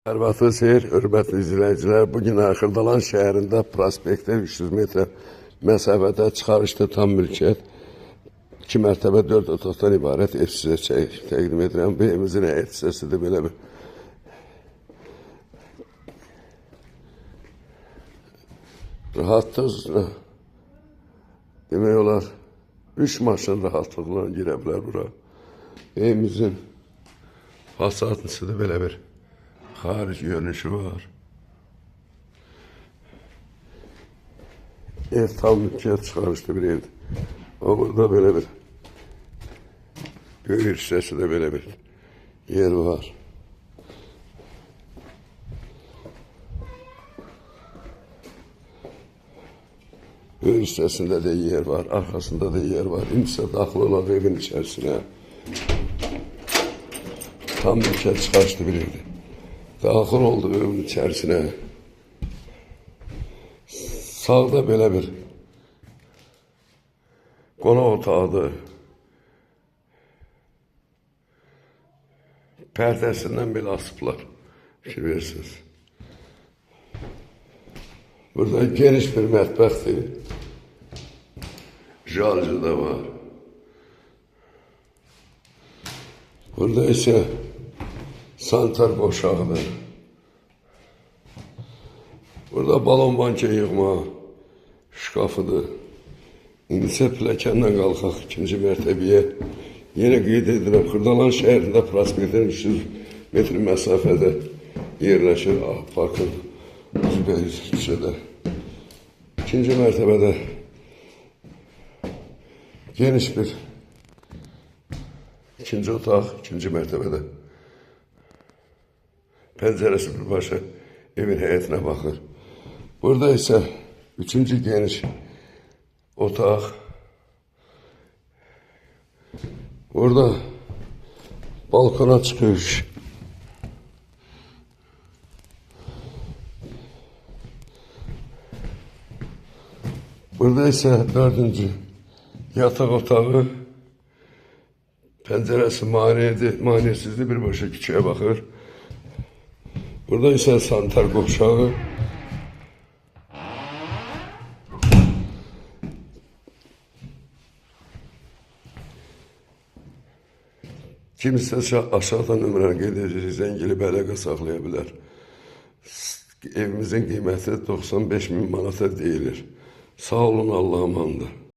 Sərvatlı seyir, hörmətli izləyicilər, bugün Xırdalan şəhərində prospektdə 300 metr məsafədə çıxarışda tam mülkiyyət 2 mərtəbə 4 otaqdan ibarət ev sizə təqdim edirəm. Bu evimizin həyət hissəsidir belə bir. Rahatlıq demək olar 3 maşın rahatlıqla girə bilər bura. Evimizin fasadısıdır belə bir. Xarici görünüşü var. Ev tam mülkiyyət çıxarışlı bir evdir. O burada belə bir böyük hissəsi də belə bir yer var. Böyük hissəsində də yer var, arxasında da yer var. İndisə daxil olan evin içərisinə tam mülkiyyət çıxarışlı bir evdir. Daxil oldu evin içərisinə. Sağda belə bir qonaq otağıdır. Pərdəsindən belə asıblar. Fikir verirsiniz. Burada geniş bir mətbəxdir. Jalcı da var. Burada isə sanitar qoşağıdır. Burada balon banka yığma şkafıdır. İndi isə pilləkəndən qalxaq ikinci mərtəbəyə. Yenə qeyd edirəm, Xırdalan şəhərində prospektdən 300 metr məsafədə yerləşir parkın küçədə. İkinci mərtəbədə geniş bir ikinci otaq, ikinci mərtəbədə. Pəncərəsi birbaşa evin həyətinə baxır. Burada isə üçüncü geniş otaq. Burada balkona çıxış. Burada isə dördüncü yataq otağı. Pəncərəsi maneəsizdir, birbaşa küçəyə baxır. Burada isə sanitar qoşağı. Kim istəsə aşağıdan nömrəni qeyd edəcək, zəngili bələdiyyə saxlaya bilər. Evimizin qiyməti 95.000 manata deyilir. Sağ olun, Allah'a əmandır.